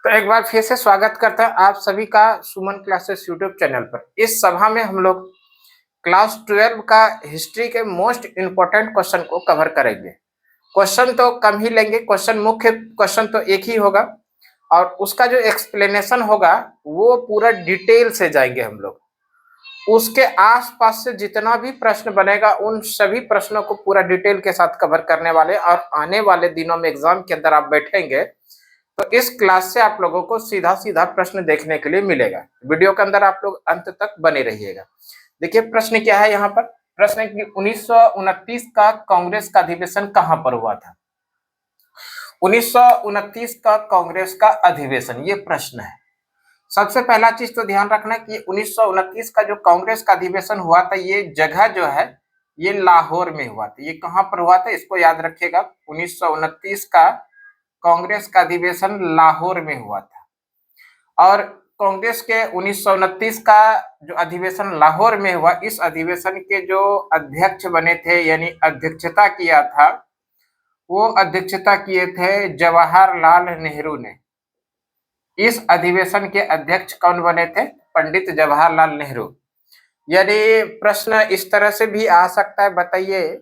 तो एक बार फिर से स्वागत करते हैं आप सभी का सुमन क्लासेस यूट्यूब चैनल पर। इस सभा में हम लोग क्लास 12 का हिस्ट्री के मोस्ट इम्पोर्टेंट क्वेश्चन को कवर करेंगे। क्वेश्चन तो कम ही लेंगे, मुख्य क्वेश्चन तो एक ही होगा और उसका जो एक्सप्लेनेशन होगा वो पूरा डिटेल से जाएंगे हम लोग। उसके आसपास से जितना भी प्रश्न बनेगा उन सभी प्रश्नों को पूरा डिटेल के साथ कवर करने वाले, और आने वाले दिनों में एग्जाम के अंदर आप बैठेंगे तो इस क्लास से आप लोगों को सीधा सीधा प्रश्न देखने के लिए मिलेगा। वीडियो के अंदर आप लोग अंत तक बने रहिएगा। देखिए प्रश्न क्या है यहाँ पर। प्रश्न है कि 1929 का कांग्रेस का अधिवेशन कहाँ पर हुआ था। 1929 का कांग्रेस का अधिवेशन, ये प्रश्न है। सबसे पहला चीज तो ध्यान रखना कि 1929 का जो कांग्रेस का अधिवेशन हुआ था, ये जगह जो है ये लाहौर में हुआ था। ये कहाँ पर हुआ था इसको याद रखिएगा। 1929 का कांग्रेस का अधिवेशन लाहौर में हुआ था। और कांग्रेस के 1929 का जो अधिवेशन लाहौर में हुआ, इस अधिवेशन के जो अध्यक्ष बने थे यानी अध्यक्षता किया था, वो अध्यक्षता किए थे जवाहरलाल नेहरू ने। इस अधिवेशन के अध्यक्ष कौन बने थे? पंडित जवाहरलाल नेहरू। यदि प्रश्न इस तरह से भी आ सकता है, बताइए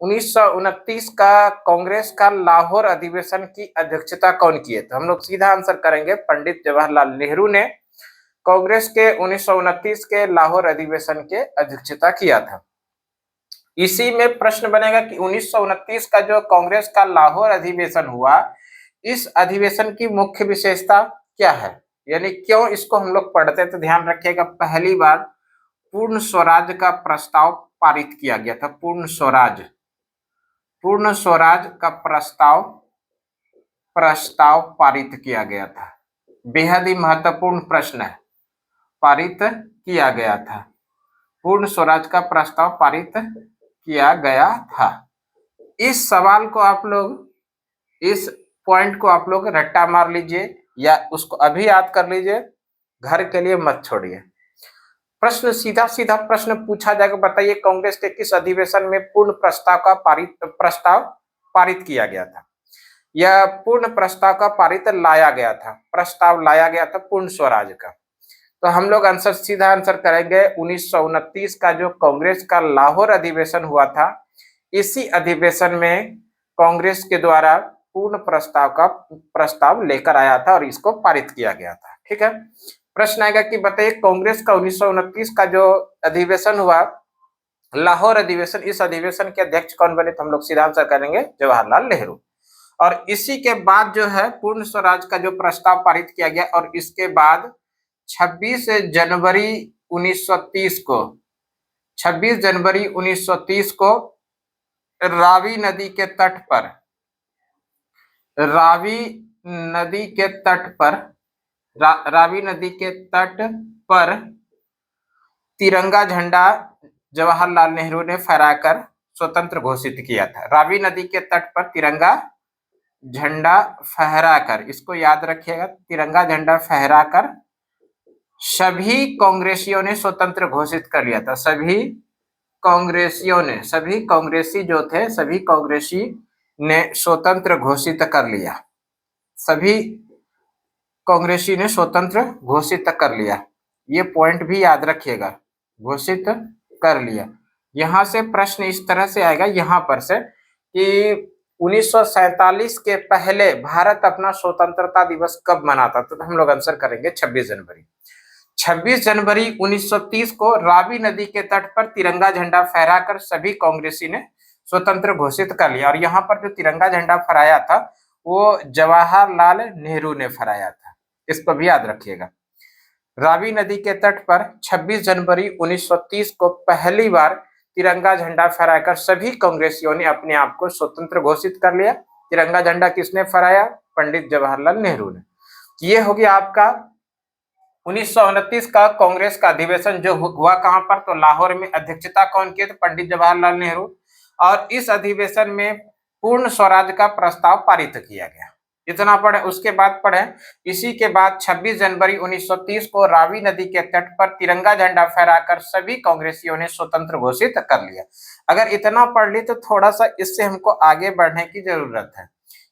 1929 का कांग्रेस का लाहौर अधिवेशन की अध्यक्षता कौन किए? तो हम लोग सीधा आंसर करेंगे पंडित जवाहरलाल नेहरू ने कांग्रेस के 1929 के लाहौर अधिवेशन के अध्यक्षता किया था। इसी में प्रश्न बनेगा कि 1929 का जो कांग्रेस का लाहौर अधिवेशन हुआ, इस अधिवेशन की मुख्य विशेषता क्या है, यानी क्यों इसको हम लोग पढ़ते हैं? तो ध्यान रखिएगा, पहली बार पूर्ण स्वराज का प्रस्ताव पारित किया गया था। पूर्ण स्वराज का प्रस्ताव पारित किया गया था। बेहद ही महत्वपूर्ण प्रश्न है। पारित किया गया था, पूर्ण स्वराज का प्रस्ताव पारित किया गया था। इस सवाल को आप लोग, इस पॉइंट को आप लोग रट्टा मार लीजिए या उसको अभी याद कर लीजिए, घर के लिए मत छोड़िए। प्रश्न सीधा सीधा प्रश्न पूछा जाएगा, बताइए कांग्रेस के किस अधिवेशन में पूर्ण प्रस्ताव पारित किया गया था? यह पूर्ण प्रस्ताव का प्रस्ताव लाया गया था पूर्ण स्वराज का। तो हम लोग सीधा आंसर करेंगे 1929 का जो कांग्रेस का लाहौर अधिवेशन हुआ था, इसी अधिवेशन में कांग्रेस के द्वारा पूर्ण प्रस्ताव लेकर आया था और इसको पारित किया गया था। ठीक है, प्रश्न आएगा कि बताइए कांग्रेस का 1929 का जो अधिवेशन हुआ, लाहौर अधिवेशन, इस अधिवेशन के अध्यक्ष कौन बने? तो हम लोग सीधा आंसर करेंगे जवाहरलाल नेहरू। और इसी के बाद जो है पूर्ण स्वराज का जो प्रस्ताव पारित किया गया, और इसके बाद 26 जनवरी 1930 को 26 जनवरी 1930 को रावी नदी के तट पर रावी नदी के तट पर तिरंगा झंडा जवाहरलाल नेहरू ने फहराकर स्वतंत्र घोषित किया था। रावी नदी के तट पर तिरंगा झंडा फहराकर, इसको याद रखिएगा, तिरंगा झंडा फहराकर सभी कांग्रेसियों ने स्वतंत्र घोषित कर लिया था। सभी कांग्रेसी जो थे, सभी कांग्रेसी ने स्वतंत्र घोषित कर लिया। सभी कांग्रेसी ने स्वतंत्र घोषित कर लिया, ये पॉइंट भी याद रखिएगा, घोषित कर लिया। यहां से प्रश्न इस तरह से आएगा यहाँ पर से कि 1947 के पहले भारत अपना स्वतंत्रता दिवस कब मनाता? तो हम लोग आंसर करेंगे 26 जनवरी। 26 जनवरी 1930 को रावी नदी के तट पर तिरंगा झंडा फहराकर सभी कांग्रेसी ने स्वतंत्र घोषित कर लिया। और यहाँ पर जो तिरंगा झंडा फहराया था वो जवाहरलाल नेहरू ने फहराया था, इसको भी याद रखिएगा। रावी नदी के तट पर 26 जनवरी 1930 को पहली बार तिरंगा झंडा फहराकर सभी कांग्रेसियों ने अपने आप को स्वतंत्र घोषित कर लिया। तिरंगा झंडा किसने फहराया? पंडित जवाहरलाल नेहरू ने। ये हो गया आपका 1929 का कांग्रेस का अधिवेशन जो हुआ कहां पर? तो लाहौर में। अध्यक्षता कौन किए? तो पंडित जवाहरलाल नेहरू। और इस अधिवेशन में पूर्ण स्वराज का प्रस्ताव पारित किया गया। इतना पढ़े। उसके बाद पढ़े, इसी के बाद 26 जनवरी 1930 को रावी नदी के तट पर तिरंगा झंडा फहराकर सभी कांग्रेसियों ने स्वतंत्र घोषित कर लिया। अगर इतना पढ़ ली तो थोड़ा सा इससे हमको आगे बढ़ने की जरूरत है।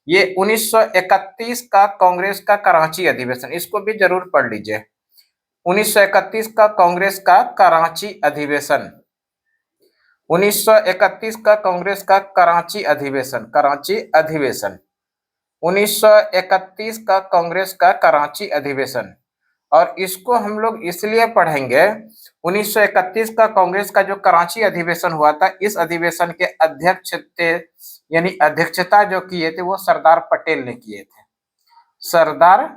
ये 1931 का कांग्रेस का कराची अधिवेशन, इसको भी जरूर पढ़ लीजिए। 1931 का कांग्रेस का कराची अधिवेशन, 1931 का कांग्रेस का कराची अधिवेशन, कराची अधिवेशन, 1931 का कांग्रेस का कराची अधिवेशन। और इसको हम लोग इसलिए पढ़ेंगे, 1931 का कांग्रेस का जो कराची अधिवेशन हुआ था, इस अधिवेशन के अध्यक्ष थे, यानी अध्यक्षता जो किए थे वो सरदार पटेल ने किए थे। सरदार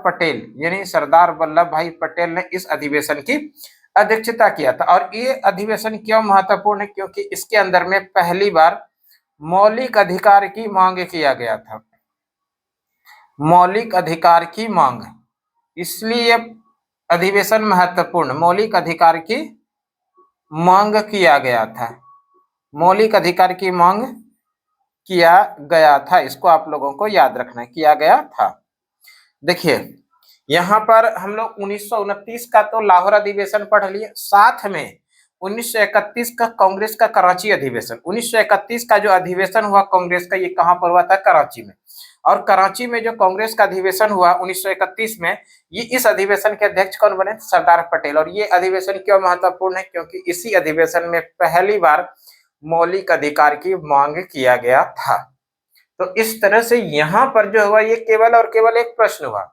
पटेल यानी सरदार वल्लभ भाई पटेल ने इस अधिवेशन की अध्यक्षता किया था। और ये अधिवेशन क्यों महत्वपूर्ण है? क्योंकि इसके अंदर में पहली बार मौलिक अधिकार की मांग किया गया था, मौलिक अधिकार की मांग, इसलिए अधिवेशन महत्वपूर्ण, मौलिक अधिकार की मांग किया गया था, मौलिक अधिकार की मांग किया गया था। इसको आप लोगों को याद रखना है, किया गया था। देखिए यहाँ पर हम लोग 1929 का तो लाहौर अधिवेशन पढ़ लिए, साथ में 1931 का कांग्रेस का कराची अधिवेशन, 1931 का जो अधिवेशन हुआ कांग्रेस का, ये कहां पर हुआ था? कराची में। और कराची में जो कांग्रेस का अधिवेशन हुआ 1931 में, ये इस अधिवेशन के अध्यक्ष कौन बने? सरदार पटेल। और ये अधिवेशन क्यों महत्वपूर्ण है? क्योंकि इसी अधिवेशन में पहली बार मौलिक अधिकार की मांग किया गया था। तो इस तरह से यहाँ पर जो हुआ, ये केवल और केवल एक प्रश्न हुआ,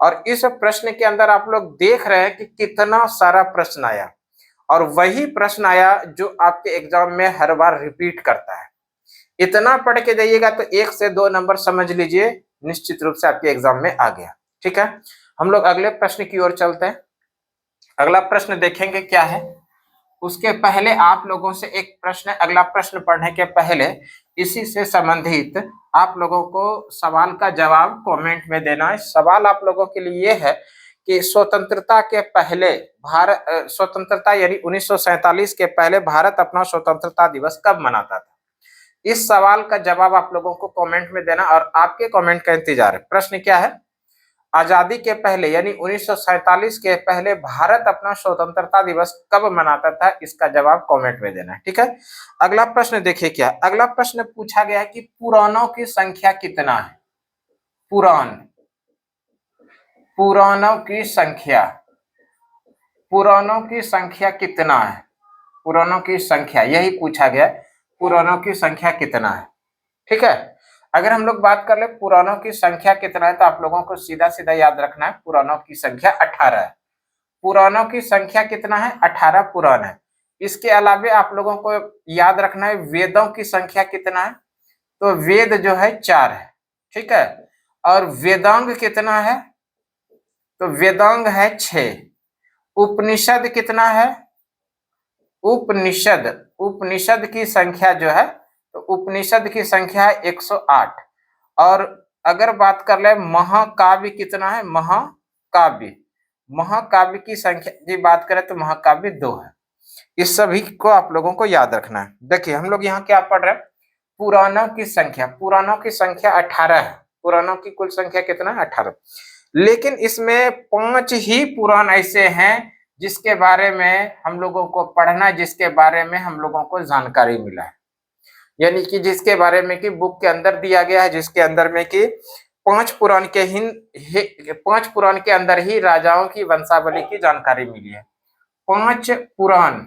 और इस प्रश्न के अंदर आप लोग देख रहे हैं कि कितना सारा प्रश्न आया, और वही प्रश्न आया जो आपके एग्जाम में हर बार रिपीट करता है। इतना पढ़ के जाइएगा तो 1 से 2 नंबर समझ लीजिए निश्चित रूप से आपके एग्जाम में आ गया। ठीक है, हम लोग अगले प्रश्न की ओर चलते हैं। अगला प्रश्न देखेंगे क्या है। उसके पहले आप लोगों से एक प्रश्न, अगला प्रश्न पढ़ने के पहले इसी से संबंधित आप लोगों को सवाल का जवाब कमेंट में देना है। सवाल आप लोगों के लिए है कि स्वतंत्रता के पहले भारत, स्वतंत्रता यानी 1947 के पहले भारत अपना स्वतंत्रता दिवस कब मनाता था? इस सवाल का जवाब आप लोगों को कमेंट में देना, और आपके कमेंट का इंतजार है। प्रश्न क्या है? आजादी के पहले यानी 1947 के पहले भारत अपना स्वतंत्रता दिवस कब मनाता था? इसका जवाब कमेंट में देना है। ठीक है, अगला प्रश्न देखिए क्या। अगला प्रश्न पूछा गया है कि पुराणों की संख्या कितना है? पुराणों की संख्या, पुराणों की संख्या कितना है? पुराणों की संख्या, यही पूछा गया, पुराणों की संख्या कितना है? ठीक है, अगर हम लोग बात कर ले पुराणों की संख्या कितना है, तो आप लोगों को सीधा सीधा याद रखना है पुराणों की संख्या 18 है। पुराणों की संख्या कितना है? 18 पुराण है। इसके अलावे आप लोगों को याद रखना है वेदों की संख्या कितना है, तो वेद जो है 4 है। ठीक है, और वेदांग कितना है? तो वेदांग है 6। उपनिषद कितना है? उपनिषद, उपनिषद की संख्या जो है, तो उपनिषद की संख्या है 108। और अगर बात कर ले महाकाव्य कितना है? महाकाव्य, महाकाव्य की संख्या की बात करें तो महाकाव्य 2 है। इस सभी को आप लोगों को याद रखना है। देखिए हम लोग यहाँ क्या पढ़ रहे हैं? पुराणों की संख्या, पुराणों की संख्या 18 है। पुराणों की कुल संख्या कितना है? 18। लेकिन इसमें 5 ही पुराण ऐसे हैं जिसके बारे में हम लोगों को पढ़ना है, जिसके बारे में हम लोगों को जानकारी मिला है, यानी कि जिसके बारे में कि बुक के अंदर दिया गया है, जिसके अंदर में कि 5 पुराण के 5 पुराण के अंदर ही राजाओं की वंशावली की जानकारी मिली है। 5 पुराण,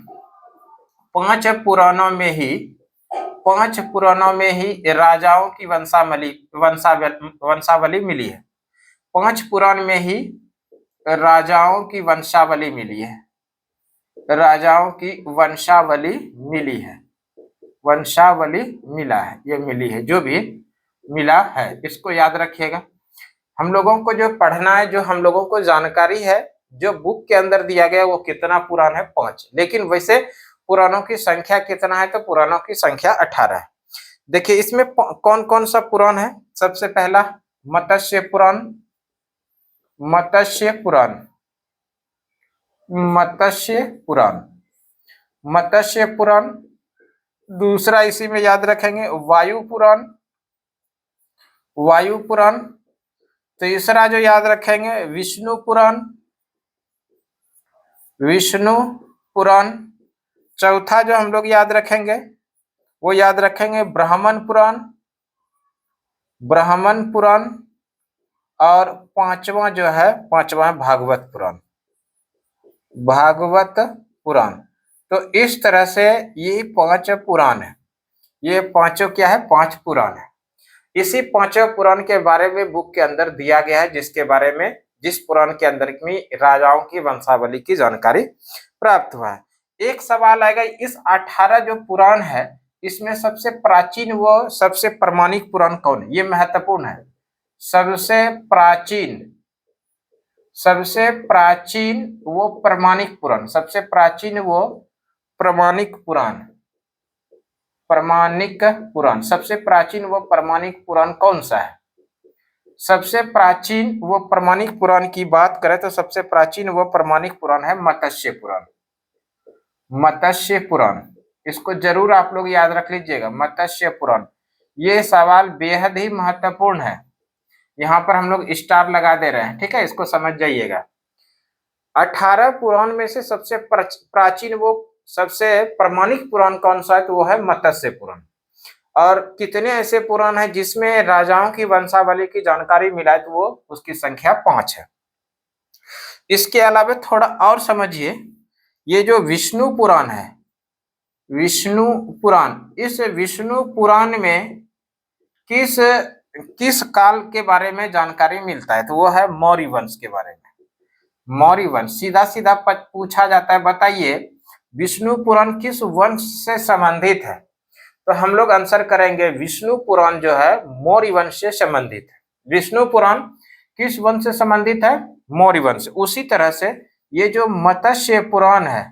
5 पुराणों में ही, 5 पुराणों में ही राजाओं की वंशावली मिली है। 5 पुराण में ही राजाओं की वंशावली मिली है, राजाओं की वंशावली मिली है, वंशावली मिला है, ये मिली है, जो भी मिला है इसको याद रखिएगा। हम लोगों को जो पढ़ना है, जो हम लोगों को जानकारी है, जो बुक के अंदर दिया गया वो कितना पुराण है? 5। लेकिन वैसे पुराणों की संख्या कितना है? तो पुराणों की संख्या 18 है। देखिए इसमें कौन कौन सा पुराण है? सबसे पहला मत्स्य पुराण, मत्स्य पुराण, मत्स्य पुराण, मत्स्य पुराण। दूसरा इसी में याद रखेंगे वायु पुराण, वायु पुराण। तीसरा जो याद रखेंगे विष्णु पुराण, विष्णु पुराण। चौथा जो हम लोग याद रखेंगे वो याद रखेंगे ब्राह्मण पुराण, ब्राह्मण पुराण और पांचवा जो है, पांचवा है भागवत पुराण, भागवत पुराण। तो इस तरह से ये 5 पुराण है, ये पांचों क्या है, 5 पुराण है। इसी पांचों पुराण के बारे में बुक के अंदर दिया गया है, जिसके बारे में, जिस पुराण के अंदर में राजाओं की वंशावली की जानकारी प्राप्त हुआ है। एक सवाल आएगा, इस 18 जो पुराण है इसमें सबसे प्राचीन व सबसे प्रमाणिक पुराण कौन है? ये महत्वपूर्ण है। सबसे प्राचीन, सबसे प्राचीन वो प्रमाणिक पुराण, सबसे प्राचीन वो प्रमाणिक पुराण, प्रमाणिक पुराण, सबसे प्राचीन व प्रमाणिक पुराण कौन सा है? सबसे प्राचीन व प्रमाणिक पुराण की बात करें तो सबसे प्राचीन व प्रमाणिक पुराण है मत्स्य पुराण, मत्स्य पुराण। इसको जरूर आप लोग याद रख लीजिएगा, मत्स्य पुराण। ये सवाल बेहद ही महत्वपूर्ण है, यहाँ पर हम लोग स्टार लगा दे रहे हैं, ठीक है, इसको समझ जाइएगा। 18 पुराण में से सबसे प्राचीन वो सबसे प्रमाणिक पुराण कौन सा है? तो वो है मत्स्य पुराण। और कितने ऐसे पुराण हैं जिसमें राजाओं की वंशावली की जानकारी मिला है? तो वो उसकी संख्या 5 है। इसके अलावा थोड़ा और समझिए, ये जो विष्णु पुराण है, विष्णु पुराण, इस विष्णु पुराण में किस किस काल के बारे में जानकारी मिलता है? तो वो है मौर्य वंश के बारे में। मौर्य वंश सीधा सीधा पूछा जाता है, बताइए विष्णु पुराण किस वंश से संबंधित है? तो हम लोग आंसर करेंगे विष्णु पुराण जो है मौर्य वंश से संबंधित है। विष्णु पुराण किस वंश से संबंधित है? मौर्य वंश। उसी तरह से ये जो मत्स्य पुराण है,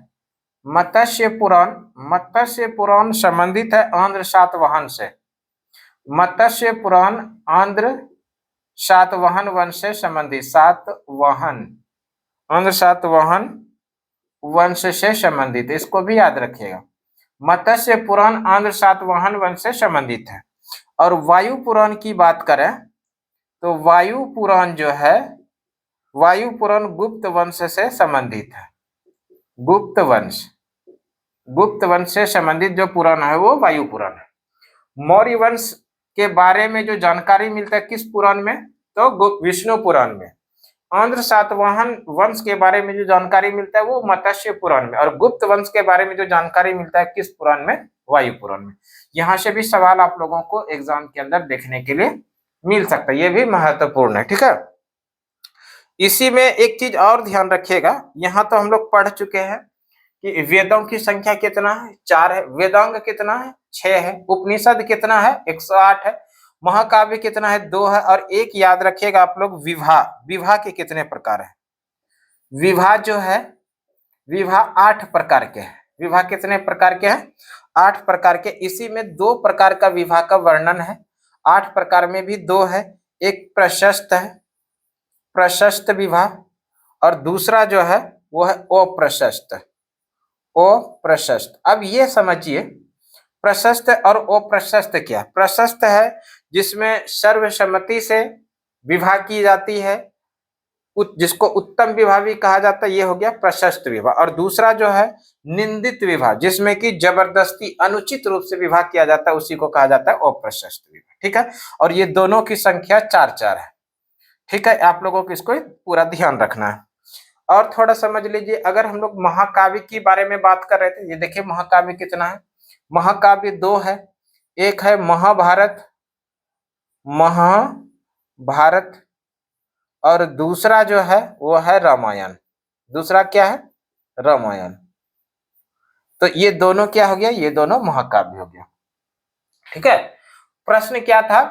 मत्स्य पुराण, मत्स्य पुराण संबंधित है आंध्र सातवाहन से। मत्स्य पुराण आंध्र सातवाहन वंश से संबंधित, सातवाहन, आंध्र सातवाहन वंश से संबंधित, इसको भी याद रखिएगा। मत्स्य पुराण आंध्र सातवाहन वंश से संबंधित है। और वायु पुराण की बात करें तो वायु पुराण जो है, वायु पुराण गुप्त वंश से संबंधित है। गुप्त वंश, गुप्त वंश से संबंधित जो पुराण है वो वायु पुराण है। मौर्य वंश के बारे में जो जानकारी मिलता है किस पुराण में? तो विष्णु पुराण में। आंध्र सातवाहन वंश के बारे में जो जानकारी मिलता है वो मत्स्य पुराण में। और गुप्त वंश के बारे में जो जानकारी मिलता है किस पुराण में? वायु पुराण में। यहाँ से भी सवाल आप लोगों को एग्जाम के अंदर देखने के लिए मिल सकता है, ये भी महत्वपूर्ण है, ठीक है। इसी में एक चीज और ध्यान रखिएगा, यहाँ तो हम लोग पढ़ चुके हैं कि वेदों की संख्या कितना है? 4 है। वेदांग कितना है? 6 है। उपनिषद कितना है? 108 है। महाकाव्य कितना है? 2 है। और एक याद रखिएगा आप लोग, विवाह, विवाह के कितने प्रकार है? विवाह जो है, विवाह 8 प्रकार के हैं। विवाह कितने प्रकार के हैं? 8 प्रकार के। इसी में 2 प्रकार का विवाह का वर्णन है। 8 प्रकार में भी 2 है, एक प्रशस्त है, प्रशस्त विवाह, और दूसरा जो है वो है अप्रशस्त, अप्रशस्त। अब ये समझिए प्रशस्त और अप्रशस्त क्या? प्रशस्त है जिसमें सर्वसम्मति से विवाह की जाती है, जिसको उत्तम विवाह भी कहा जाता है, ये हो गया प्रशस्त विवाह। और दूसरा जो है निंदित विवाह, जिसमें कि जबरदस्ती अनुचित रूप से विवाह किया जाता है, उसी को कहा जाता है अप्रशस्त विवाह, ठीक है। और ये दोनों की संख्या 4 है, ठीक है। आप लोगों को इसको पूरा ध्यान रखना है। और थोड़ा समझ लीजिए, अगर हम लोग महाकाव्य के बारे में बात कर रहे थे, ये देखिए महाकाव्य कितना है? महाकाव्य 2 है। एक है महाभारत, महाभारत, और दूसरा जो है वो है रामायण। दूसरा क्या है? रामायण। तो ये दोनों क्या हो गया? ये दोनों महाकाव्य हो गया, ठीक है। प्रश्न क्या था?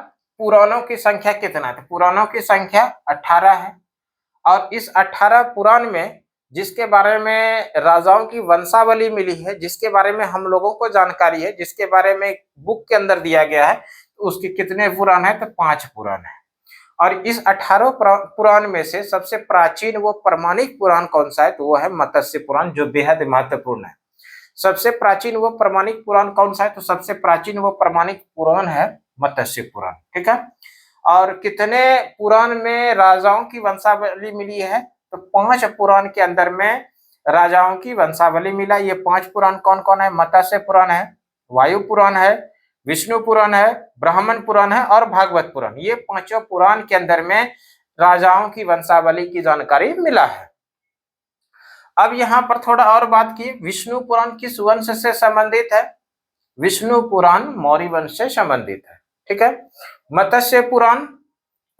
पुराणों की संख्या कितना है? तो पुराणों की संख्या 18 है। और इस 18 पुराण में जिसके बारे में राजाओं की वंशावली मिली है, जिसके बारे में हम लोगों को जानकारी है, जिसके बारे में बुक के अंदर दिया गया है, तो उसके कितने पुराण है? तो 5 पुराण है। और इस 18 पुराण में से सबसे प्राचीन व प्रमाणिक पुराण कौन सा है? तो वो है मत्स्य पुराण, जो बेहद महत्वपूर्ण है। सबसे प्राचीन व प्रमाणिक पुराण कौन सा है? तो सबसे प्राचीन व प्रमाणिक पुराण है मत्स्य पुराण, ठीक है। और कितने पुराण में राजाओं की वंशावली मिली है? तो 5 पुराण के अंदर में राजाओं की वंशावली मिला। ये 5 पुराण कौन कौन है? मत्स्य पुराण है, वायु पुराण है, विष्णु पुराण है, ब्राह्मण पुराण है और भागवत पुराण। ये पांचों पुराण के अंदर में राजाओं की वंशावली की जानकारी मिला है। अब यहाँ पर थोड़ा और बात की, विष्णु पुराण किस वंश से संबंधित है? विष्णु पुराण मौर्य वंश से संबंधित है। ठीक है।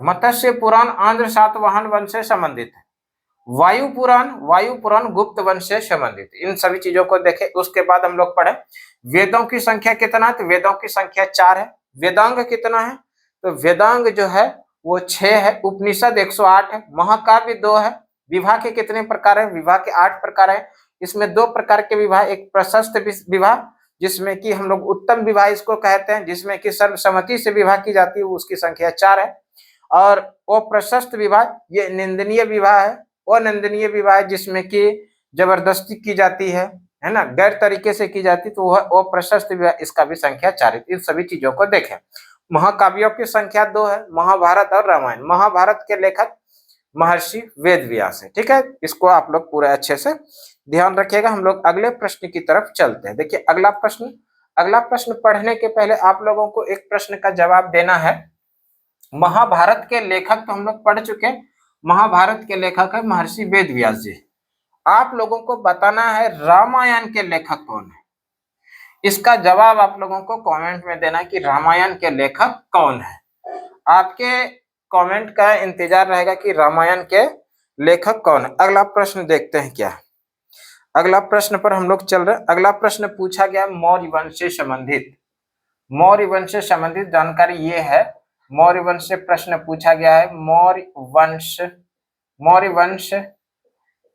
मत्स्य पुराण आंध्र सातवाहन वंश से संबंधित है। वायु पुराण गुप्त वंश से संबंधित। इन सभी चीजों को देखें। उसके बाद हम लोग पढ़े वेदों की संख्या कितना है, तो वेदों की संख्या 4 है। वेदांग कितना है, तो वेदांग जो है वो 6 है। उपनिषद 108 है। महाकाव्य 2 है। विवाह के कितने प्रकार है, विवाह के 8 प्रकार है। इसमें 2 प्रकार के विवाह, एक प्रशस्त विवाह जिसमें कि हम लोग उत्तम विवाह इसको कहते हैं, जिसमें कि सर्वसम्मति से विवाह की जाती है, उसकी संख्या 4 है। और वो प्रशस्त विवाह ये निंदनीय विवाह है। वो निंदनीय विवाह जिसमें कि जबरदस्ती की जाती है ना, गैर तरीके से की जाती, तो वो प्रशस्त विवाह, इसका भी संख्या 4 है। इन सभी चीजों को देखें। महाकाव्यों की संख्या 2 है, महाभारत और रामायण। महाभारत के लेखक महर्षि वेद व्यास है। ठीक है, इसको आप लोग पूरा अच्छे से ध्यान रखिएगा। हम लोग अगले प्रश्न की तरफ चलते हैं। देखिए अगला प्रश्न पढ़ने के पहले आप लोगों को एक प्रश्न का जवाब देना है। महाभारत के लेखक तो हम लोग पढ़ चुके हैं। महाभारत के लेखक है महर्षि वेद व्यास जी। आप लोगों को बताना है रामायण के लेखक कौन है। इसका जवाब आप लोगों को कमेंट में देना कि रामायण के लेखक कौन है। आपके कमेंट का इंतजार रहेगा कि रामायण के लेखक कौन है। अगला प्रश्न देखते हैं क्या। अगला प्रश्न पर हम लोग चल रहे हैं। अगला प्रश्न पूछा गया मौर्य वंश से संबंधित। मौर्य वंश से संबंधित जानकारी ये है, मौर्य वंश से प्रश्न पूछा गया है। मौर्य वंश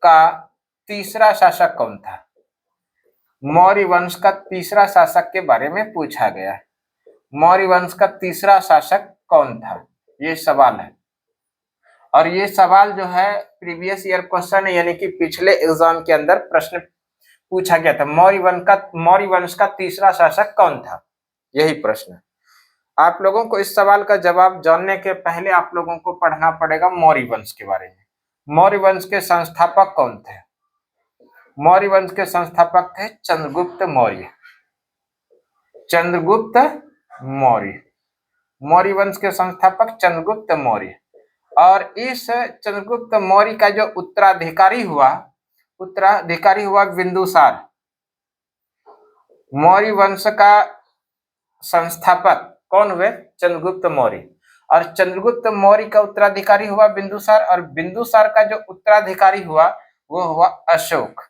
का तीसरा शासक कौन था? मौर्य वंश का तीसरा शासक के बारे में पूछा गया है। मौर्य वंश का तीसरा शासक कौन था, ये सवाल है। और ये सवाल जो है प्रीवियस ईयर क्वेश्चन है, यानी कि पिछले एग्जाम के अंदर प्रश्न पूछा गया था। मौर्य वंश का तीसरा शासक कौन था, यही प्रश्न है। आप लोगों को इस सवाल का जवाब जानने के पहले आप लोगों को पढ़ना पड़ेगा मौर्य वंश के बारे में। मौर्य वंश के संस्थापक कौन थे? मौर्य वंश के संस्थापक थे चंद्रगुप्त मौर्य। चंद्रगुप्त मौर्य, मौर्य वंश के संस्थापक चंद्रगुप्त मौर्य। और इस चंद्रगुप्त मौर्य का जो उत्तराधिकारी हुआ बिंदुसार। मौर्य वंश का संस्थापक कौन हुए? चंद्रगुप्त मौर्य। और चंद्रगुप्त मौर्य का उत्तराधिकारी हुआ बिंदुसार, और बिंदुसार का जो उत्तराधिकारी हुआ वो हुआ अशोक।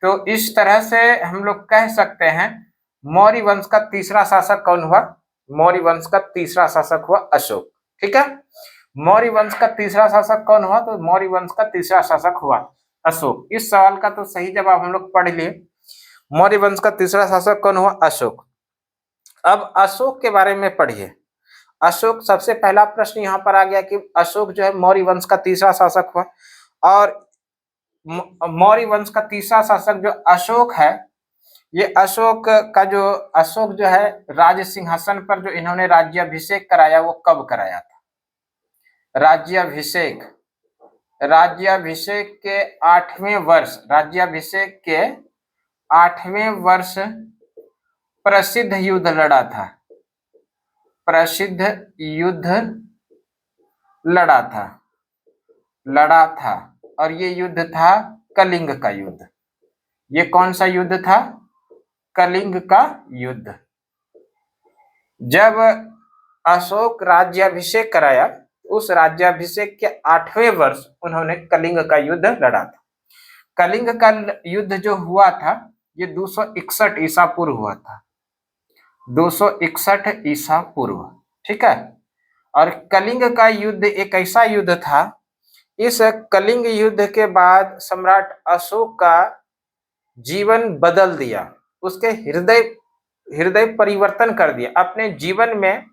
तो इस तरह से हम लोग कह सकते हैं मौर्य वंश का तीसरा शासक कौन हुआ? मौर्य वंश का तीसरा शासक हुआ अशोक। ठीक है, मौर्य वंश का तीसरा शासक कौन हुआ? तो मौर्य वंश का तीसरा शासक हुआ अशोक। इस सवाल का तो सही जवाब हम लोग पढ़ लिए। मौर्य वंश का तीसरा शासक कौन हुआ? अशोक। अब अशोक के बारे में पढ़िए। अशोक, सबसे पहला प्रश्न यहाँ पर आ गया कि अशोक जो है मौर्य वंश का तीसरा शासक हुआ। और मौर्य वंश का तीसरा शासक जो अशोक है, ये अशोक जो है राज सिंहासन पर जो इन्होंने राज्याभिषेक कराया वो कब कराया था? राज्याभिषेक के 8वें वर्ष प्रसिद्ध युद्ध लड़ा था। और ये युद्ध था कलिंग का युद्ध। ये कौन सा युद्ध था? कलिंग का युद्ध। जब अशोक राज्याभिषेक कराया, उस राज्याभिषेक के 8वें वर्ष उन्होंने कलिंग का युद्ध लड़ा था। कलिंग का युद्ध जो हुआ था ये 261 ईसा पूर्व हुआ था। 261 ईसा पूर्व। ठीक है। और कलिंग का युद्ध एक ऐसा युद्ध था, इस कलिंग युद्ध के बाद सम्राट अशोक का जीवन बदल दिया। उसके हृदय परिवर्तन कर दिया। अपने जीवन में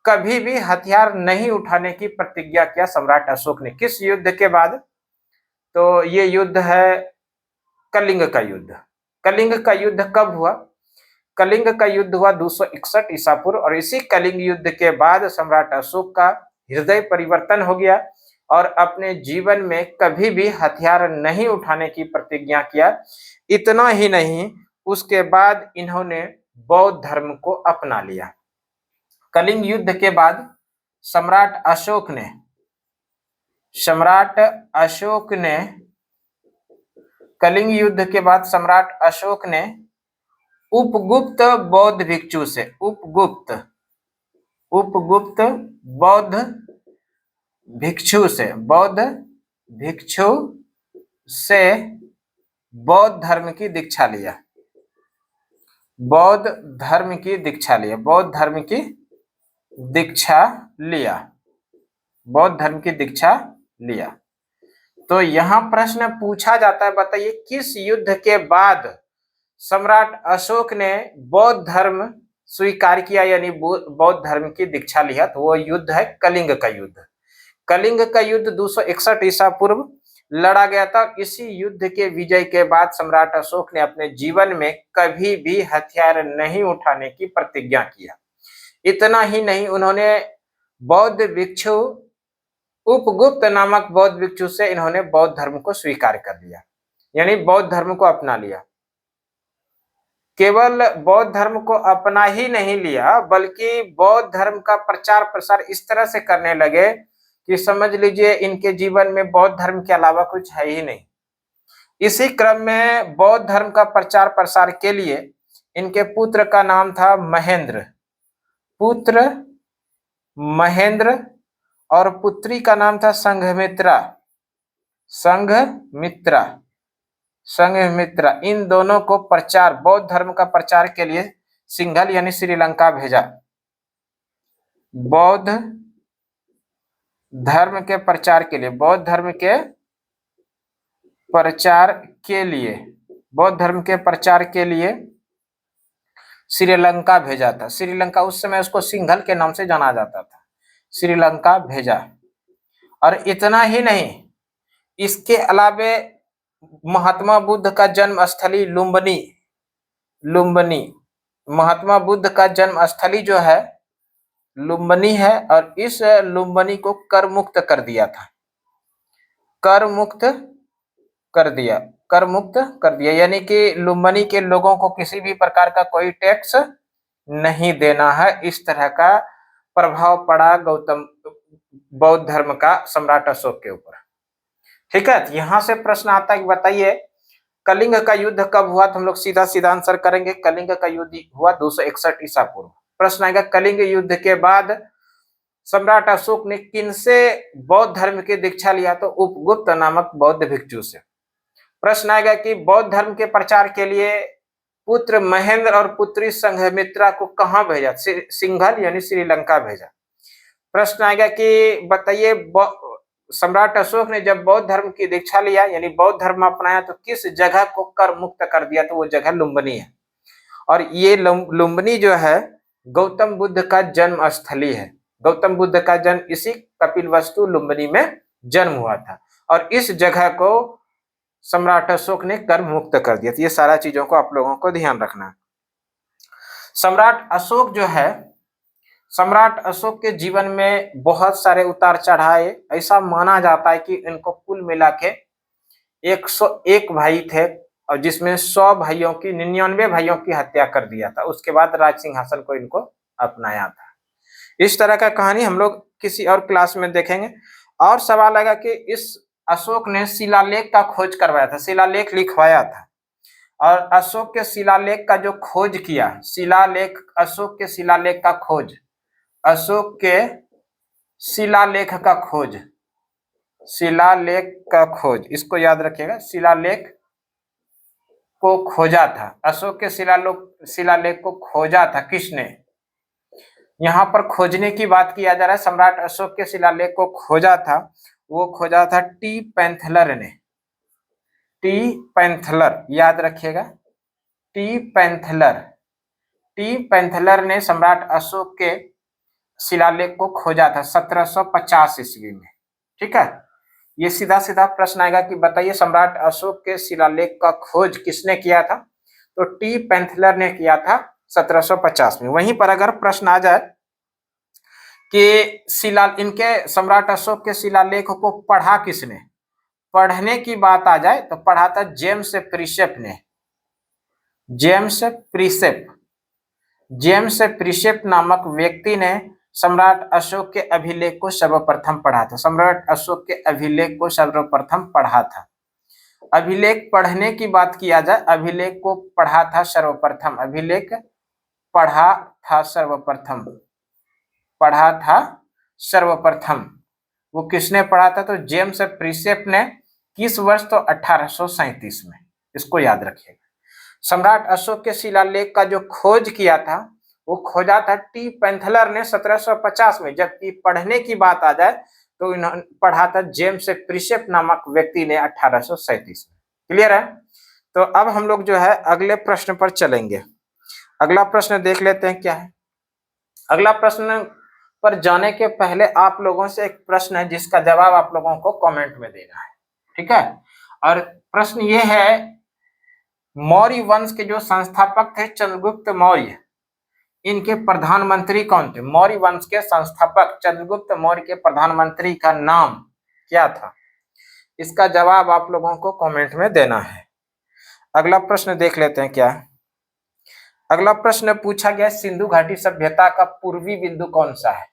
कभी भी हथियार नहीं उठाने की प्रतिज्ञा किया सम्राट अशोक ने। किस युद्ध के बाद? तो ये युद्ध है कलिंग का युद्ध। कलिंग का युद्ध कब हुआ? कलिंग का युद्ध हुआ 261 ईसा पूर्व। और इसी कलिंग युद्ध के बाद सम्राट अशोक का हृदय परिवर्तन हो गया और अपने जीवन में कभी भी हथियार नहीं उठाने की प्रतिज्ञा किया। इतना ही नहीं, उसके बाद इन्होंने बौद्ध धर्म को अपना लिया। कलिंग युद्ध के बाद सम्राट अशोक ने कलिंग युद्ध के बाद सम्राट अशोक ने उपगुप्त बौद्ध भिक्षु से उपगुप्त बौद्ध भिक्षु से बौद्ध धर्म की दीक्षा लिया। बौद्ध धर्म की दीक्षा लिया। तो यहां प्रश्न पूछा जाता है, बताइए किस युद्ध के बाद सम्राट अशोक ने बौद्ध धर्म स्वीकार किया, यानी बौद्ध धर्म की दीक्षा लिया? तो वो युद्ध है कलिंग का युद्ध। कलिंग का युद्ध 261 ईसा पूर्व लड़ा गया था। इसी युद्ध के विजय के बाद सम्राट अशोक ने अपने जीवन में कभी भी हथियार नहीं उठाने की प्रतिज्ञा किया। इतना ही नहीं, उन्होंने बौद्ध भिक्षु उपगुप्त नामक बौद्ध भिक्षु से इन्होंने बौद्ध धर्म को स्वीकार कर लिया, यानी बौद्ध धर्म को अपना लिया। केवल बौद्ध धर्म को अपना ही नहीं लिया, बल्कि बौद्ध धर्म का प्रचार प्रसार इस तरह से करने लगे कि समझ लीजिए इनके जीवन में बौद्ध धर्म के अलावा कुछ है ही नहीं। इसी क्रम में बौद्ध धर्म का प्रचार प्रसार के लिए इनके पुत्र का नाम था महेंद्र, और पुत्री का नाम था संघमित्रा। इन दोनों को बौद्ध धर्म का प्रचार के लिए सिंघल यानी श्रीलंका भेजा। बौद्ध धर्म के प्रचार के लिए श्रीलंका भेजा था। श्रीलंका उस समय उसको सिंघल के नाम से जाना जाता था। श्रीलंका भेजा। और इतना ही नहीं, इसके अलावे महात्मा बुद्ध का जन्म स्थली लुम्बिनी, महात्मा बुद्ध का जन्म स्थली जो है लुम्बिनी है, और इस लुम्बिनी को कर मुक्त कर दिया, यानी कि लुम्बिनी के लोगों को किसी भी प्रकार का कोई टैक्स नहीं देना है। इस तरह का प्रभाव पड़ा बौद्ध धर्म का सम्राट अशोक के ऊपर। ठीक है, यहां से प्रश्न आता है कि बताइए कलिंग का युद्ध कब हुआ? तो हम लोग सीधा आंसर करेंगे। कलिंग का युद्ध हुआ 261 ईसा पूर्व। प्रश्न आएगा कलिंग युद्ध के बाद सम्राट अशोक ने किनसे बौद्ध धर्म की दीक्षा लिया? तो उपगुप्त नामक बौद्ध भिक्षु से। प्रश्न आएगा कि बौद्ध धर्म के प्रचार के लिए पुत्र महेंद्र और पुत्री संघमित्रा को कहां भेजा? सिंघल यानी श्रीलंका भेजा। प्रश्न आएगा कि बताइए सम्राट अशोक ने जब बौद्ध धर्म की दीक्षा लिया यानी बौद्ध धर्म अपनाया तो किस जगह को कर मुक्त कर दिया? तो वो जगह लुम्बिनी है। और ये लुम्बिनी जो है गौतम बुद्ध का जन्म स्थली है। गौतम बुद्ध का जन्म इसी कपिलवस्तु लुम्बिनी में जन्म हुआ था, और इस जगह को सम्राट अशोक ने कर मुक्त कर दिया। तो ये सारा चीजों को आप लोगों को ध्यान रखना। सम्राट अशोक के जीवन में बहुत सारे उतार चढ़ाए। ऐसा माना जाता है कि इनको कुल मिला के 101 भाई थे, और जिसमें 100 भाइयों की 99 भाइयों की हत्या कर दिया था। उसके बाद राज सिंहासन को इनको अपनाया था। इस तरह का कहानी हम लोग किसी और क्लास में देखेंगे। और सवाल आएगा कि इस अशोक ने शिलालेख का खोज करवाया था, शिलालेख लिखवाया था, और अशोक के शिलालेख का जो खोज किया, अशोक के शिलालेख का खोज, इसको याद रखिएगा। शिलालेख को खोजा था, अशोक के शिलालेख को खोजा था किसने? यहाँ पर खोजने की बात किया जा रहा है। सम्राट अशोक के शिलालेख को खोजा था, वो खोजा था टी पैंथलर ने। टी पैंथलर, याद रखिएगा, टी पैंथलर ने सम्राट अशोक के शिलालेख को खोजा था 1750 ईस्वी में। ठीक है, ये सीधा प्रश्न आएगा कि बताइए सम्राट अशोक के शिलालेख का खोज किसने किया था? तो टी पैंथलर ने किया था 1750 में। वहीं पर अगर प्रश्न आ जाए कि इनके सम्राट अशोक के शिलालेख को पढ़ा किसने, पढ़ने की बात आ जाए तो पढ़ा था जेम्स प्रिसेप ने। जेम्स प्रिसेप जेम्स प्रिसेप नामक व्यक्ति ने सम्राट अशोक के अभिलेख को सर्वप्रथम पढ़ा था। सम्राट अशोक के अभिलेख को सर्वप्रथम पढ़ा था। अभिलेख पढ़ने की बात किया जाए, अभिलेख को पढ़ा था सर्वप्रथम, अभिलेख पढ़ा था सर्वप्रथम, पढ़ा था सर्वप्रथम। वो किसने पढ़ा था? तो जेम्स प्रिसेप ने। किस वर्ष? तो 1837 में। इसको याद रखिएगा। सम्राट अशोक के शिलालेख का जो खोज किया था वो खोजा था टी पेंथलर ने 1750 में, जबकि पढ़ने की बात आ जाए तो इन्होंने पढ़ा था जेम्स प्रिसेप नामक व्यक्ति ने 1837 में। क्लियर है? तो अब हम लोग जो है अगले प्रश्न पर चलेंगे। अगला प्रश्न देख लेते हैं क्या है। अगला प्रश्न पर जाने के पहले आप लोगों से एक प्रश्न है जिसका जवाब आप लोगों को कमेंट में देना है, ठीक है? और प्रश्न ये है, मौर्य वंश के जो संस्थापक थे चंद्रगुप्त मौर्य, इनके प्रधानमंत्री कौन थे? मौर्य वंश के संस्थापक चंद्रगुप्त मौर्य के प्रधानमंत्री का नाम क्या था? इसका जवाब आप लोगों को कमेंट में देना है। अगला प्रश्न देख लेते हैं क्या है। अगला प्रश्न पूछा गया, सिंधु घाटी सभ्यता का पूर्वी बिंदु कौन सा है?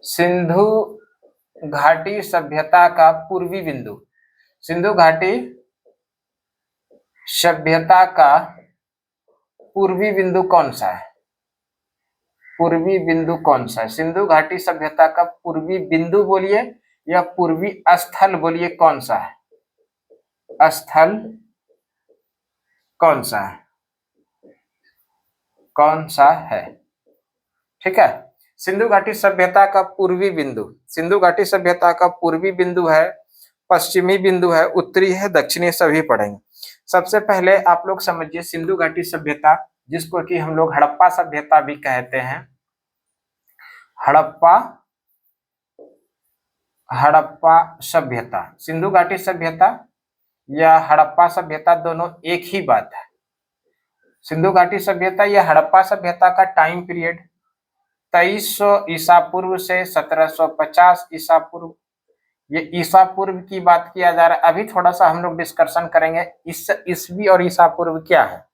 सिंधु घाटी सभ्यता का पूर्वी बिंदु, सिंधु घाटी सभ्यता का पूर्वी बिंदु कौन सा है? पूर्वी बिंदु कौन सा है? सिंधु घाटी सभ्यता का पूर्वी बिंदु बोलिए या पूर्वी स्थल बोलिए, कौन सा है? स्थल कौन सा है? कौन सा है? ठीक है। सिंधु घाटी सभ्यता का पूर्वी बिंदु, सिंधु घाटी सभ्यता का पूर्वी बिंदु है, पश्चिमी बिंदु है, उत्तरी है, दक्षिणी, सभी पढ़ेंगे। सबसे पहले आप लोग समझिए सिंधु घाटी सभ्यता, जिसको कि हम लोग हड़प्पा सभ्यता भी कहते हैं। हड़प्पा सभ्यता, सिंधु घाटी सभ्यता या हड़प्पा सभ्यता दोनों एक ही बात है। सिंधु घाटी सभ्यता या हड़प्पा सभ्यता का टाइम पीरियड 2300 ईसा पूर्व से 1750 ईसा पूर्व। ये ईसा पूर्व की बात किया जा रहा है। अभी थोड़ा सा हम लोग डिस्कशन करेंगे ईसवी और ईसा पूर्व क्या है।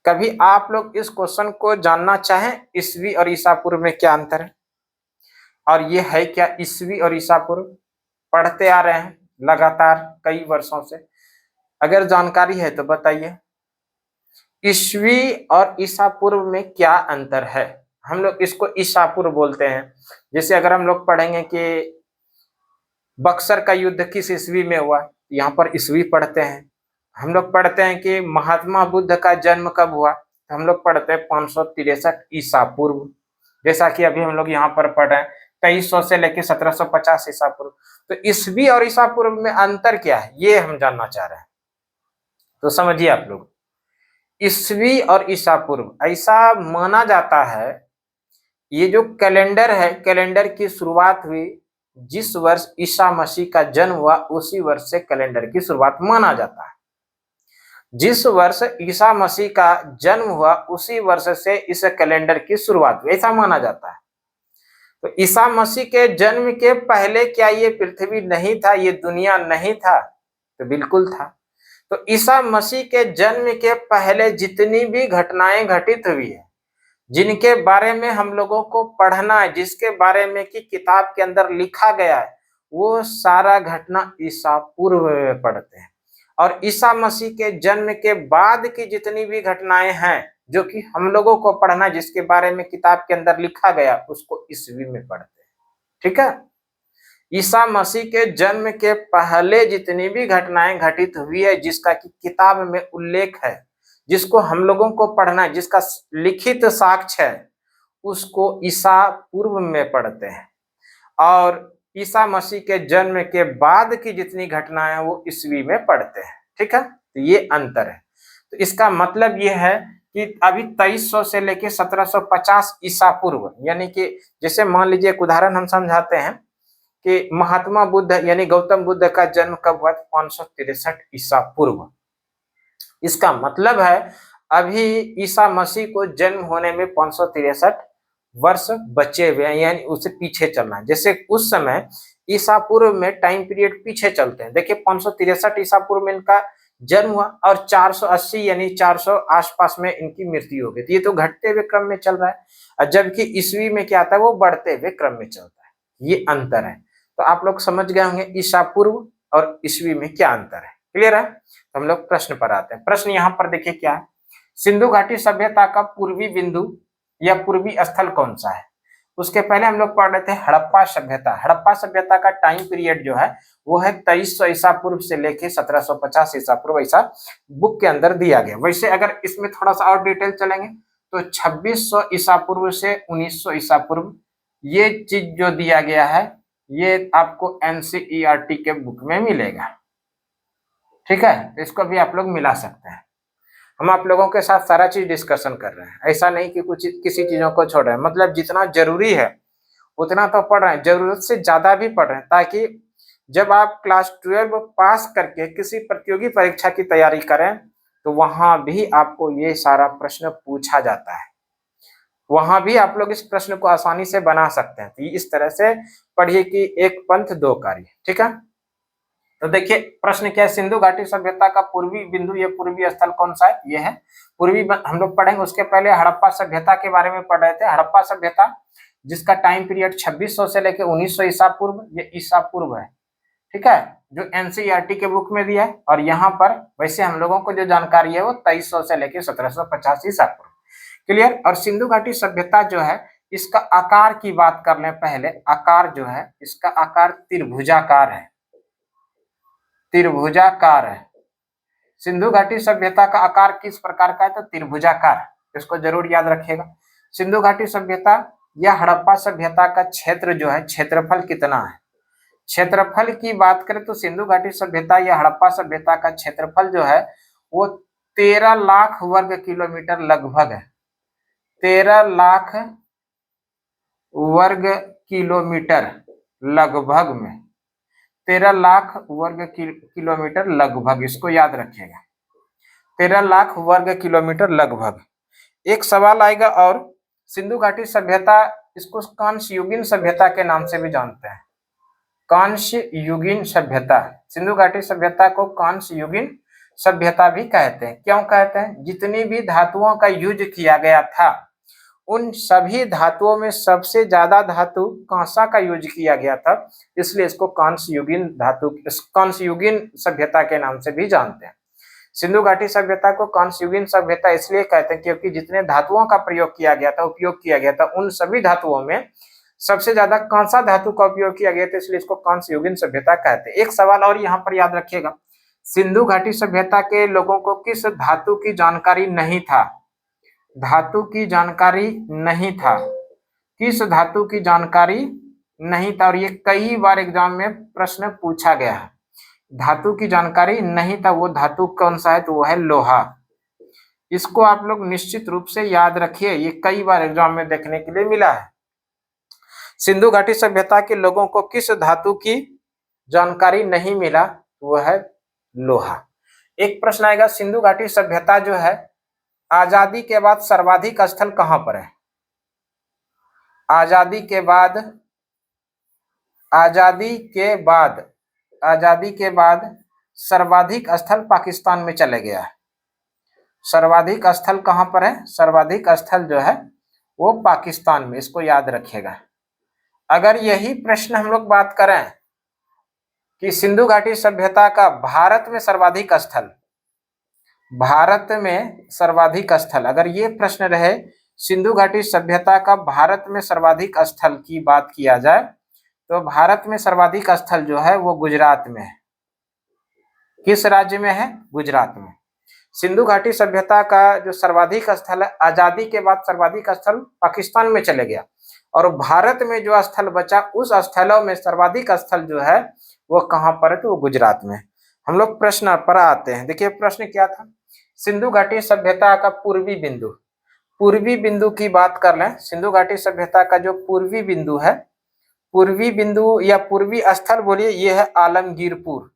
कभी आप लोग इस क्वेश्चन को जानना चाहें ईसवी और ईसा पूर्व में क्या अंतर है, और ये है क्या ईसवी और ईसा पूर्व? पढ़ते आ रहे हैं लगातार कई वर्षों से, अगर जानकारी है तो बताइए ईसवी और ईसा पूर्व में क्या अंतर है। हम लोग इसको ईसा पूर्व बोलते हैं। जैसे अगर हम लोग पढ़ेंगे कि बक्सर का युद्ध किस ईस्वी में हुआ, यहाँ पर ईस्वी पढ़ते हैं। हम लोग पढ़ते हैं कि महात्मा बुद्ध का जन्म कब हुआ, तो हम लोग पढ़ते हैं 563 ईसा पूर्व। जैसा कि अभी हम लोग यहाँ पर पढ़ रहे हैं 2300 से लेकर 1750 ईसा पूर्व। तो ईस्वी और ईसा पूर्व में अंतर क्या है, ये हम जानना चाह रहे हैं। तो समझिए आप लोग, ईस्वी और ईसा पूर्व ऐसा माना जाता है, ये जो कैलेंडर है, कैलेंडर की शुरुआत हुई जिस वर्ष ईसा मसीह का जन्म हुआ उसी वर्ष से कैलेंडर की शुरुआत माना जाता है। जिस वर्ष ईसा मसीह का जन्म हुआ उसी वर्ष से इस कैलेंडर की शुरुआत हुई, ऐसा माना जाता है। तो ईसा मसीह के जन्म के पहले क्या ये पृथ्वी नहीं था, ये दुनिया नहीं था? तो बिल्कुल था। तो ईसा मसीह के जन्म के पहले जितनी भी घटनाएं घटित हुई है, जिनके बारे में हम लोगों को पढ़ना है, जिसके बारे में कि किताब के अंदर लिखा गया है, वो सारा घटना ईसा पूर्व में पढ़ते हैं। और ईसा मसीह के जन्म के बाद की जितनी भी घटनाएं हैं जो कि हम लोगों को पढ़ना, जिसके बारे में किताब के अंदर लिखा गया, उसको ईस्वी में पढ़ते हैं। ठीक है। ईसा मसीह के जन्म के पहले जितनी भी घटनाएं घटित हुई है, जिसका कि किताब में उल्लेख है, जिसको हम लोगों को पढ़ना है, जिसका लिखित साक्ष्य है, उसको ईसा पूर्व में पढ़ते हैं। और ईसा मसीह के जन्म के बाद की जितनी घटनाएं हैं वो ईस्वी में पढ़ते हैं। ठीक है, तो ये अंतर है। तो इसका मतलब ये है कि अभी 2300 से लेके 1750 ईसा पूर्व, यानी कि जैसे मान लीजिए एक उदाहरण हम समझाते हैं कि महात्मा बुद्ध यानी गौतम बुद्ध का जन्म कब हुआ? 563 ईसा पूर्व। इसका मतलब है अभी ईसा मसीह को जन्म होने में 563 वर्ष बचे हुए हैं, यानी उससे पीछे चलना है। जैसे उस समय ईसा पूर्व में टाइम पीरियड पीछे चलते हैं। देखिए 563 ईसा पूर्व में इनका जन्म हुआ और 480 यानी 400 आसपास में इनकी मृत्यु हो गई। ये तो घटते हुए क्रम में चल रहा है, और जबकि ईस्वी में क्या आता है, वो बढ़ते हुए क्रम में चलता है। ये अंतर है। तो आप लोग समझ गए होंगे ईसा पूर्व और ईस्वी में क्या अंतर है। क्लियर है? तो हम लोग प्रश्न पर आते हैं। प्रश्न यहाँ पर देखिए क्या है, सिंधु घाटी सभ्यता का पूर्वी बिंदु या पूर्वी स्थल कौन सा है। उसके पहले हम लोग पढ़ रहे थे हड़प्पा सभ्यता। हड़प्पा सभ्यता का टाइम पीरियड जो है वो है 2300 ईसा पूर्व से लेके 1750 ईसा पूर्व, ऐसा बुक के अंदर दिया गया। वैसे अगर इसमें थोड़ा सा और डिटेल चलेंगे तो 2600 ईसा पूर्व से 1900 ईसा पूर्व ये चीज जो दिया गया है ये आपको एनसीईआरटी के बुक में मिलेगा। ठीक है, तो इसको भी आप लोग मिला सकते हैं। हम आप लोगों के साथ सारा चीज डिस्कशन कर रहे हैं, ऐसा नहीं कि कुछ किसी चीजों को छोड़ रहे हैं। मतलब जितना जरूरी है उतना तो पढ़ रहे हैं, जरूरत से ज्यादा भी पढ़ रहे हैं, ताकि जब आप क्लास 12 पास करके किसी प्रतियोगी परीक्षा की तैयारी करें तो वहां भी आपको ये सारा प्रश्न पूछा जाता है, वहां भी आप लोग इस प्रश्न को आसानी से बना सकते हैं। तो इस तरह से पढ़िए कि एक पंथ दो कार्य। ठीक है, तो देखिए प्रश्न क्या है, सिंधु घाटी सभ्यता का पूर्वी बिंदु या पूर्वी स्थल कौन सा है। ये है पूर्वी, हम लोग पढ़ेंगे। उसके पहले हड़प्पा सभ्यता के बारे में पढ़ रहे थे। हड़प्पा सभ्यता जिसका टाइम पीरियड 2600 से लेकर 1900 ईसा पूर्व, ये ईसा पूर्व है। ठीक है, जो एनसीईआरटी के बुक में दिया है। और यहाँ पर वैसे हम लोगों को जो जानकारी है वो 2300 से लेकर 1750 ईसा पूर्व। क्लियर। और सिंधु घाटी सभ्यता जो है इसका आकार की बात कर लें पहले। आकार जो है इसका आकार त्रिभुजाकार है, त्रिभुजाकार है। सिंधु घाटी सभ्यता का आकार किस प्रकार का है, तो त्रिभुजाकार। इसको जरूर याद रखिएगा। सिंधु घाटी सभ्यता या हड़प्पा सभ्यता का क्षेत्र जो है, क्षेत्रफल कितना है। क्षेत्रफल की बात करें तो सिंधु घाटी सभ्यता या हड़प्पा सभ्यता का क्षेत्रफल जो है वो 13 लाख वर्ग किलोमीटर लगभग है। 13 लाख वर्ग किलोमीटर लगभग में, 13 लाख वर्ग किलोमीटर लगभग, इसको याद रखिएगा। 13 लाख वर्ग किलोमीटर लगभग। एक सवाल आएगा, और सिंधु घाटी सभ्यता इसको कांस्य युगीन सभ्यता के नाम से भी जानते हैं। कांस्य युगीन सभ्यता, सिंधु घाटी सभ्यता को कांस्य युगीन सभ्यता भी कहते हैं। क्यों कहते हैं, जितनी भी धातुओं का यूज किया गया था उन सभी धातुओं में सबसे ज्यादा धातु कांसा का यूज किया गया था, इसलिए इसको कांस्य युगीन धातु, कांस्य युगीन सभ्यता के नाम से भी जानते हैं। सिंधु घाटी सभ्यता को कांस्य युगीन सभ्यता इसलिए कहते हैं क्योंकि जितने धातुओं का प्रयोग किया गया था, उपयोग किया गया था, उन सभी धातुओं में सबसे ज्यादा कांसा धातु का उपयोग किया गया था, इसलिए इसको कांस्य युगीन सभ्यता कहते हैं। एक सवाल और यहाँ पर याद रखिएगा, सिंधु घाटी सभ्यता के लोगों को किस धातु की जानकारी नहीं था। धातु की जानकारी नहीं था, किस धातु की जानकारी नहीं था, और ये कई बार एग्जाम में प्रश्न पूछा गया है। धातु की जानकारी नहीं था, वो धातु कौन सा है, तो वो है लोहा। इसको आप लोग निश्चित रूप से याद रखिए, ये कई बार एग्जाम में देखने के लिए मिला है। सिंधु घाटी सभ्यता के लोगों को किस धातु की जानकारी नहीं मिला, वो है लोहा। एक प्रश्न आएगा, सिंधु घाटी सभ्यता जो है आजादी के बाद सर्वाधिक स्थल कहां पर है। आजादी के बाद सर्वाधिक स्थल पाकिस्तान में चले गया है। सर्वाधिक स्थल कहां पर है, सर्वाधिक स्थल जो है वो पाकिस्तान में, इसको याद रखिएगा। अगर यही प्रश्न हम लोग बात करें कि सिंधु घाटी सभ्यता का भारत में सर्वाधिक स्थल, भारत में सर्वाधिक स्थल, अगर ये प्रश्न रहे सिंधु घाटी सभ्यता का भारत में सर्वाधिक स्थल की बात किया जाए, तो भारत में सर्वाधिक स्थल जो है वो गुजरात में है। किस राज्य में है, गुजरात में। सिंधु घाटी सभ्यता का जो सर्वाधिक स्थल है, आजादी के बाद सर्वाधिक स्थल पाकिस्तान में चले गया, और भारत में जो स्थल बचा उस स्थलों में सर्वाधिक स्थल जो है वो कहां पर है, तो वो गुजरात में। हम लोग प्रश्न पर आते हैं। देखिए प्रश्न क्या था, सिंधु घाटी सभ्यता का पूर्वी बिंदु, पूर्वी बिंदु की बात कर लें। सिंधु घाटी सभ्यता का जो पूर्वी बिंदु है, पूर्वी बिंदु या पूर्वी स्थल बोलिए, ये है आलमगीरपुर।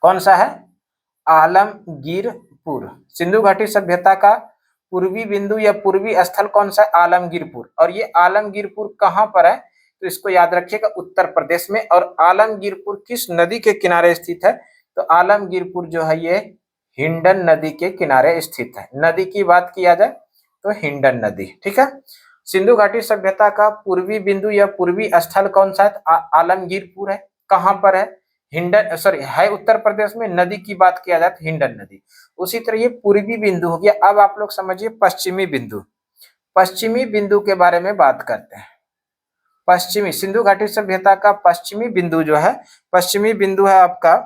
कौन सा है, आलमगीरपुर। सिंधु घाटी सभ्यता का पूर्वी बिंदु या पूर्वी स्थल कौन सा है, आलमगीरपुर। और ये आलमगीरपुर कहां पर है, तो इसको याद रखिएगा, उत्तर प्रदेश में। और आलमगीरपुर किस नदी के किनारे स्थित है, तो आलमगीरपुर जो है ये हिंडन नदी के किनारे स्थित है। नदी की बात किया जाए तो हिंडन नदी, ठीक है। सिंधु घाटी सभ्यता का पूर्वी बिंदु या पूर्वी स्थल कौन सा है? आलमगीरपुर है। कहां पर है? हिंडन, सॉरी, है उत्तर प्रदेश में। नदी की बात किया जाए तो हिंडन नदी। उसी तरह ये पूर्वी बिंदु हो गया। अब आप लोग समझिए पश्चिमी बिंदु। पश्चिमी बिंदु के बारे में बात करते हैं। पश्चिमी सिंधु घाटी सभ्यता का पश्चिमी बिंदु जो है, पश्चिमी बिंदु है आपका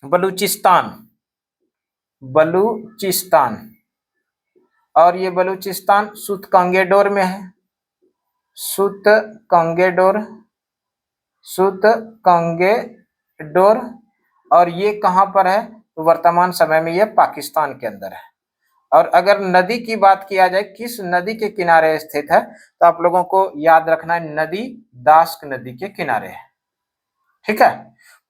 बलूचिस्तान। बलूचिस्तान, और ये बलूचिस्तान सुतकंगेडोर में है। सुतकंगेडोर, सुतकंगेडोर। और ये कहां पर है? तो वर्तमान समय में ये पाकिस्तान के अंदर है। और अगर नदी की बात किया जाए किस नदी के किनारे स्थित है, तो आप लोगों को याद रखना है, नदी दास्क नदी के किनारे है, ठीक है।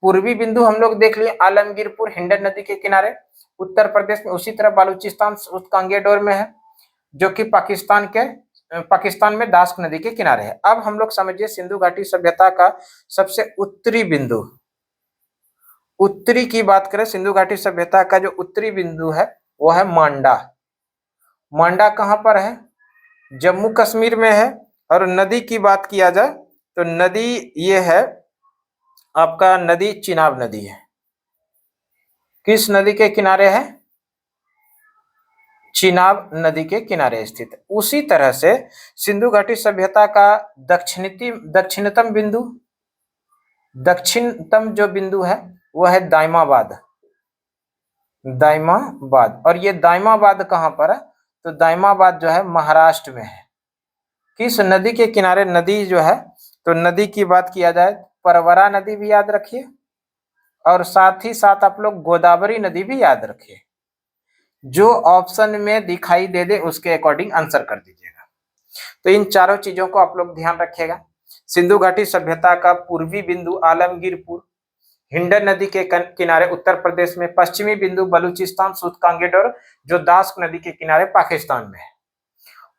पूर्वी बिंदु हम लोग देख लिए आलमगीरपुर हिंडन नदी के किनारे उत्तर प्रदेश में। उसी तरह बलूचिस्तान कांगेडोर में है, जो कि पाकिस्तान में दास्क नदी के किनारे है। अब हम लोग समझिए सिंधु घाटी सभ्यता का सबसे उत्तरी बिंदु। उत्तरी की बात करें, सिंधु घाटी सभ्यता का जो उत्तरी बिंदु है वो है मांडा। मांडा कहां पर है? जम्मू कश्मीर में है। और नदी की बात किया जाए तो नदी ये है आपका, नदी चिनाब नदी है। किस नदी के किनारे है? चिनाब नदी के किनारे स्थित है। उसी तरह से सिंधु घाटी सभ्यता का दक्षिणतम बिंदु, दक्षिणतम जो बिंदु है वो है दाइमाबाद। दाइमाबाद, और ये दाइमाबाद कहां पर है? तो दाइमाबाद जो है महाराष्ट्र में है। किस नदी के किनारे? नदी जो है, तो नदी की बात किया जाए परवरा नदी भी याद रखिए, और साथ ही साथ आप लोग गोदावरी नदी भी याद रखिए। जो ऑप्शन में दिखाई दे दे उसके अकॉर्डिंग आंसर कर दीजिएगा। तो इन चारों चीजों को आप लोग ध्यान रखिएगा। सिंधु घाटी सभ्यता का पूर्वी बिंदु आलमगीरपुर हिंडन नदी के किनारे उत्तर प्रदेश में, पश्चिमी बिंदु बलूचिस्तान सुतकांगेडोर जो दास्क नदी के किनारे पाकिस्तान में है।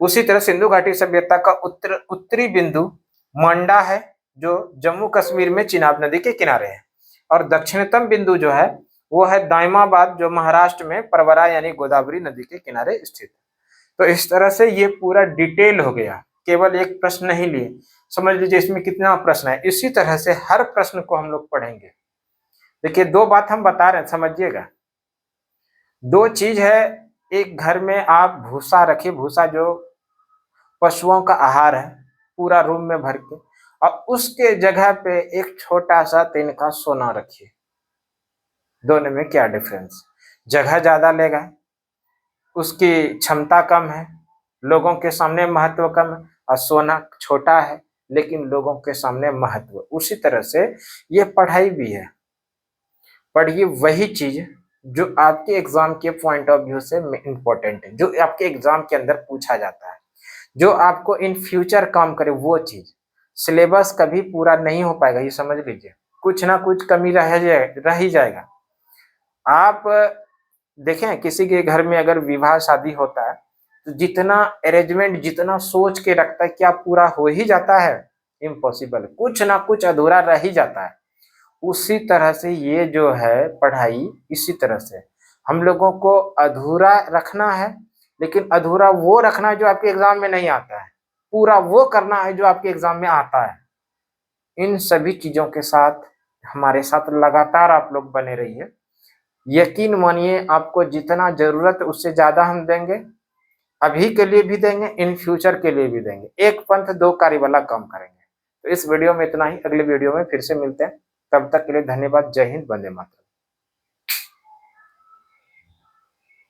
उसी तरह सिंधु घाटी सभ्यता का उत्तरी बिंदु मांडा है, जो जम्मू कश्मीर में चिनाब नदी के किनारे है। और दक्षिणतम बिंदु जो है वो है दाइमाबाद, जो महाराष्ट्र में परवरा यानी गोदावरी नदी के किनारे स्थित है। तो इस तरह से ये पूरा डिटेल हो गया, केवल एक प्रश्न नहीं लिए। समझ लीजिए इसमें कितना प्रश्न है। इसी तरह से हर प्रश्न को हम लोग पढ़ेंगे। देखिए दो बात हम बता रहे हैं, समझिएगा। दो चीज है, एक घर में आप भूसा रखिए, भूसा जो पशुओं का आहार है, पूरा रूम में भर के, और उसके जगह पे एक छोटा सा तिनका सोना रखिए। दोनों में क्या डिफरेंस? जगह ज्यादा लेगा, उसकी क्षमता कम है, लोगों के सामने महत्व कम है, और सोना छोटा है लेकिन लोगों के सामने महत्व। उसी तरह से ये पढ़ाई भी है। पढ़िए वही चीज जो आपके एग्जाम के पॉइंट ऑफ व्यू से इंपॉर्टेंट है, जो आपके एग्जाम के अंदर पूछा जाता है, जो आपको इन फ्यूचर काम करे वो चीज। सिलेबस कभी पूरा नहीं हो पाएगा, ये समझ लीजिए। कुछ ना कुछ कमी रह ही जाएगा। आप देखें किसी के घर में अगर विवाह शादी होता है तो जितना अरेंजमेंट, जितना सोच के रखता है, क्या पूरा हो ही जाता है? इम्पॉसिबल, कुछ ना कुछ अधूरा रह ही जाता है। उसी तरह से ये जो है पढ़ाई, इसी तरह से हम लोगों को अधूरा रखना है, लेकिन अधूरा वो रखना है जो आपके एग्जाम में नहीं आता है, पूरा वो करना है जो आपके एग्जाम में आता है। इन सभी चीजों के साथ हमारे साथ लगातार आप लोग बने रहिए। यकीन मानिए आपको जितना जरूरत है उससे ज्यादा हम देंगे, अभी के लिए भी देंगे, इन फ्यूचर के लिए भी देंगे। एक पंथ दो कार्य वाला काम करेंगे। तो इस वीडियो में इतना ही, अगले वीडियो में फिर से मिलते हैं। तब तक के लिए धन्यवाद। जय हिंद, वंदे मातरम।